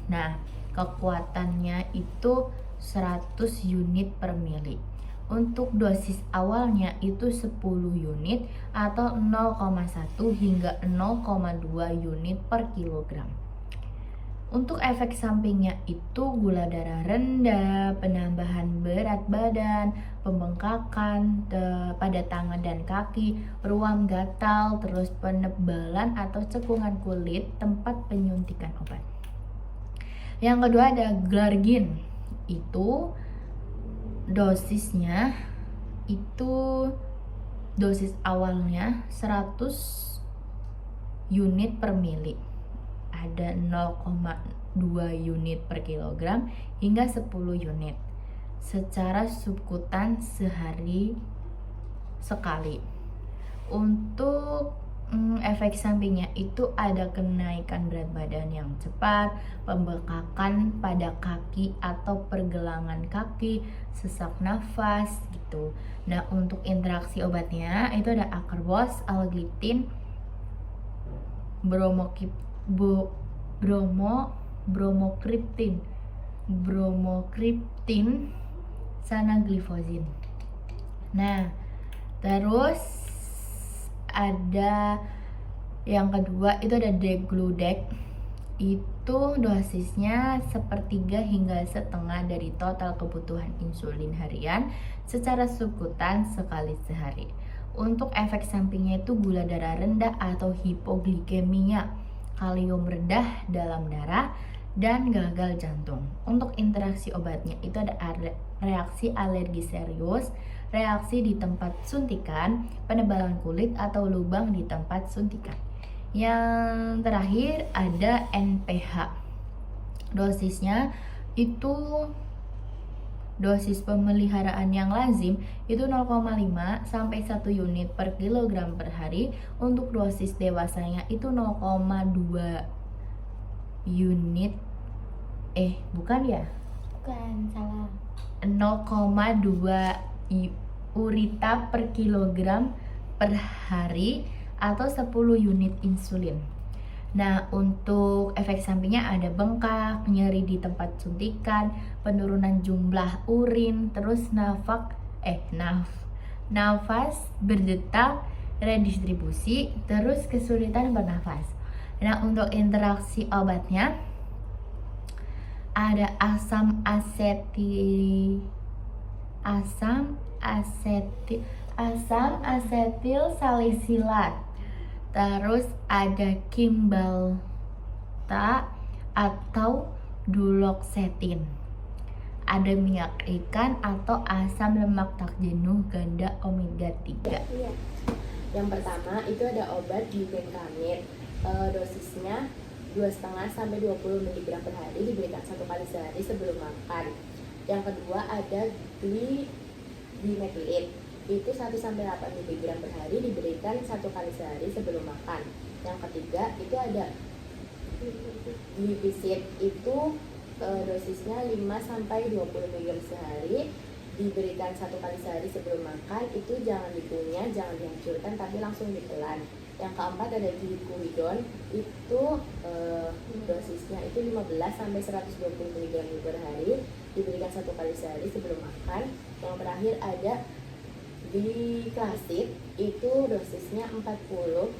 Nah, kekuatannya itu 100 unit per mili. Untuk dosis awalnya itu 10 unit atau 0,1 hingga 0,2 unit per kilogram. Untuk efek sampingnya itu gula darah rendah, penambahan berat badan, pembengkakan pada tangan dan kaki, ruam gatal, terus penebalan atau cekungan kulit tempat penyuntikan obat. Yang kedua ada Glargin. Itu dosisnya itu dosis awalnya 100 unit per mili. Ada 0,2 unit per kilogram hingga 10 unit secara subkutan sehari sekali. Untuk efek sampingnya itu ada kenaikan berat badan yang cepat, pembengkakan pada kaki atau pergelangan kaki, sesak nafas gitu. Nah, untuk interaksi obatnya itu ada Acarbose, Alglitin, bromokriptin, sanagliflozin. Nah, terus ada yang kedua itu ada Degludec. Itu dosisnya 1/3 hingga setengah dari total kebutuhan insulin harian secara subkutan sekali sehari. Untuk efek sampingnya itu gula darah rendah atau hipoglikemia, kalium rendah dalam darah, dan gagal jantung. Untuk interaksi obatnya itu ada reaksi alergi serius, reaksi di tempat suntikan, penebalan kulit atau lubang di tempat suntikan. Yang terakhir ada NPH. Dosisnya itu dosis pemeliharaan yang lazim itu 0,5 sampai 1 unit per kilogram per hari. Untuk dosis dewasanya itu 0,2 unit bukan, salah. 0,2 urita per kilogram per hari atau 10 unit insulin. Nah, untuk efek sampingnya ada bengkak, nyeri di tempat suntikan, penurunan jumlah urin, terus nafas berdetak, redistribusi, terus kesulitan bernafas. Nah, untuk interaksi obatnya ada asam asetil salisilat. Terus ada Cymbalta atau duloxetin. Ada minyak ikan atau asam lemak tak jenuh ganda omega 3. Iya. Yang pertama itu ada obat Dibenkamid. Dosisnya 2,5 sampai 20 mg per hari, diberikan 1 kali sehari sebelum makan. Yang kedua ada Dimethyl. Itu 1 sampai 8 mg per hari, diberikan 1 kali sehari sebelum makan. Yang ketiga itu ada Glipizid. Itu dosisnya 5 sampai 20 mg sehari, diberikan 1 kali sehari sebelum makan. Itu jangan dikunyah, jangan dihancurkan, tapi langsung ditelan. Yang keempat ada Glucuridon. Itu dosisnya itu 15 sampai 120 mg per hari, diberikan 1 kali sehari sebelum makan. Yang terakhir ada Biclasid. Itu dosisnya 40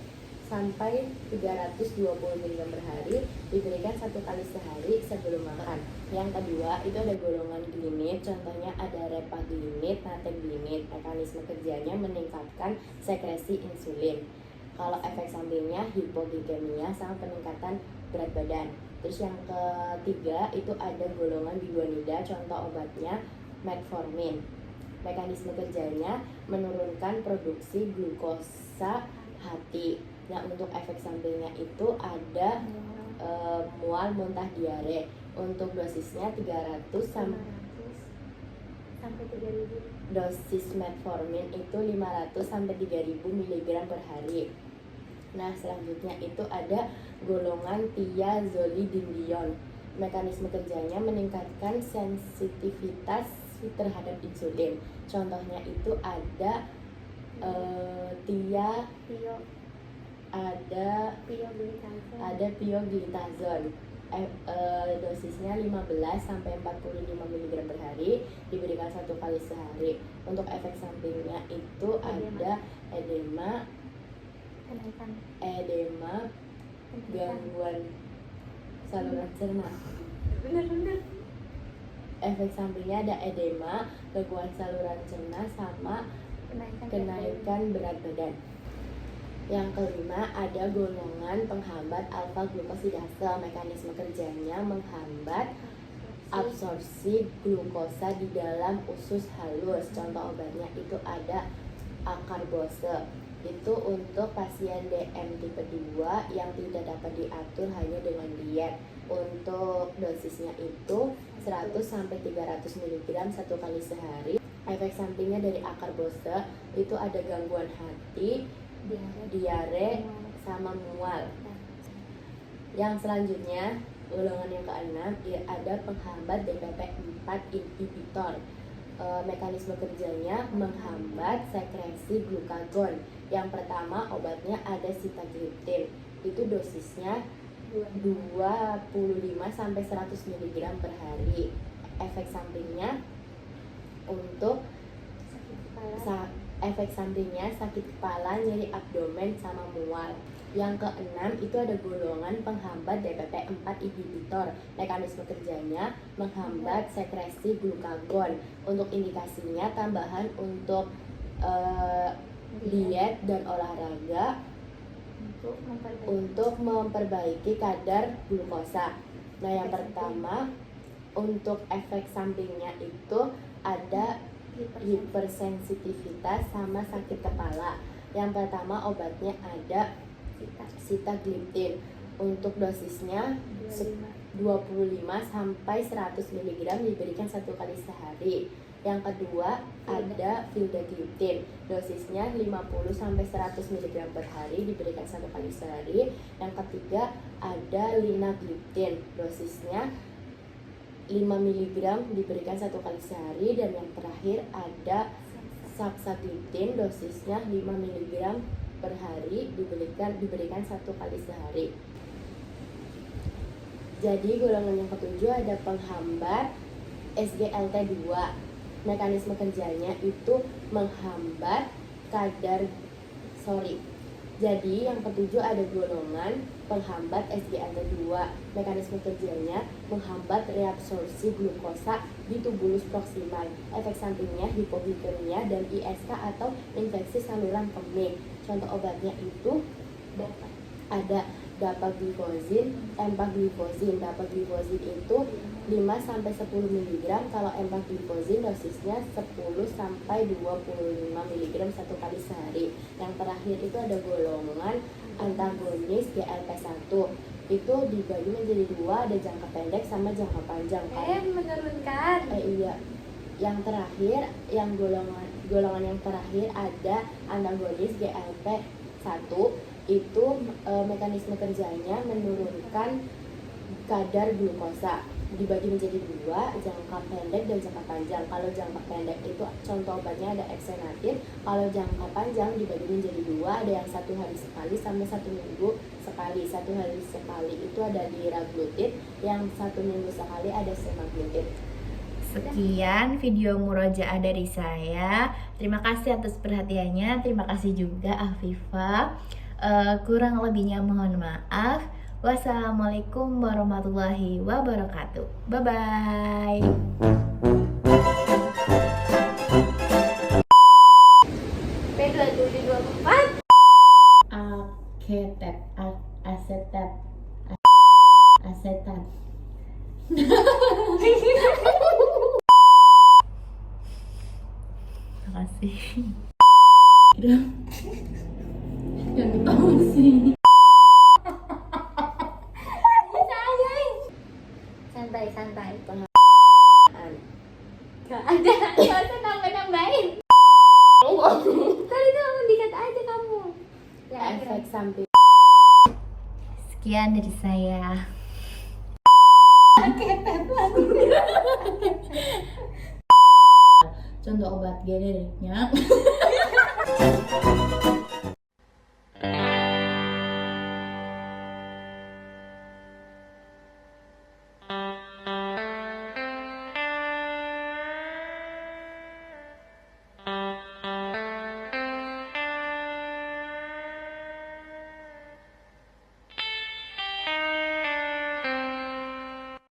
sampai 320 mg per hari, diberikan 1 kali sehari sebelum makan. Yang kedua itu ada golongan glinit, contohnya ada repaglinit, nateglinit. Mekanisme kerjanya meningkatkan sekresi insulin. Kalau efek sampingnya hipoglikemia sama peningkatan berat badan. Terus yang ketiga itu ada golongan biguanida, contoh obatnya metformin. Mekanisme kerjanya menurunkan produksi glukosa hati. Nah, untuk efek sampingnya itu ada mual, muntah, diare. Untuk dosisnya 300 sampai 3000. dosis metformin itu 500 sampai 3000 mg per hari. Nah, selanjutnya itu ada golongan thiazolidinedione. Mekanisme kerjanya meningkatkan sensitivitas terhadap insulin. Contohnya itu ada ada pioglitazone. Dosisnya 15 sampai 45 mg per hari, diberikan 1 kali sehari. Untuk efek sampingnya itu ada edema, gangguan saluran cerna. Bener. Efek sampingnya ada edema, gangguan saluran cerna, sama kenaikan berat badan. Yang kelima ada golongan penghambat alfa glukosidase. Mekanisme kerjanya menghambat absorpsi glukosa di dalam usus halus. Contoh obatnya itu ada akarbose. Itu untuk pasien DM tipe 2 yang tidak dapat diatur hanya dengan diet. Untuk dosisnya itu 100 sampai 300 mg 1 kali sehari. Efek sampingnya dari akarbose itu ada gangguan hati, diare, sama mual. Yang selanjutnya, golongan yang keenam ada penghambat DPP-4 inhibitor. Mekanisme kerjanya menghambat sekresi glukagon. Yang pertama obatnya ada sitagliptin. Itu dosisnya 25 sampai 100 mg per hari. Efek sampingnya sakit kepala, nyeri abdomen, sama mual. Yang keenam itu ada golongan penghambat DPP-4 inhibitor. Mekanisme kerjanya menghambat sekresi glukagon. Untuk indikasinya tambahan untuk diet dan olahraga untuk memperbaiki kadar glukosa. Nah, yang pertama untuk efek sampingnya itu ada hipersensitivitas sama sakit kepala. Yang pertama obatnya ada sitagliptin. Untuk dosisnya 25 sampai 100 mg diberikan 1 kali sehari. Yang kedua ada vildagliptin. Dosisnya 50 sampai 100 mg per hari, diberikan 1 kali sehari. Yang ketiga ada linagliptin. Dosisnya 5 mg diberikan 1 kali sehari. Dan yang terakhir ada saxagliptin. Dosisnya 5 mg per hari, diberikan 1 kali sehari. Jadi golongan yang ketujuh ada penghambat SGLT2. Mekanisme kerjanya itu menghambat Jadi yang ketujuh ada golongan penghambat SGLT2. Mekanisme kerjanya menghambat reabsorpsi glukosa di tubulus proksimal. Efek sampingnya hipoglikemia dan ISK atau infeksi saluran kemih. Contoh obatnya itu ada dapagliflozin, empagliflozin. Dapagliflozin itu 5 sampai 10 mg, kalau empagliflozin dosisnya 10 sampai 25 mg 1 kali sehari. Yang terakhir itu ada golongan antagonis GLP-1. Itu dibagi menjadi 2, ada jangka pendek sama jangka panjang. Menurunkan. Iya. Yang terakhir, golongan yang terakhir ada antagonis GLP-1. Itu mekanisme kerjanya menurunkan kadar glukosa. Dibagi menjadi 2, jangka pendek dan jangka panjang. Kalau jangka pendek itu contoh obatnya ada exenathin. Kalau jangka panjang dibagi menjadi 2, ada yang 1 hari sekali sampai 1 minggu sekali. 1 hari sekali itu ada liraglutid, yang 1 minggu sekali ada semaglutid. Sekian video murojaah dari saya. Terima kasih atas perhatiannya. Terima kasih juga Afifah. Kurang lebihnya mohon maaf. Wassalamualaikum warahmatullahi wabarakatuh. Bye-bye. P2724 Asetat. Terima kasih. Yang ketawa sih. samping. Sekian dari saya. Contoh obat generiknya.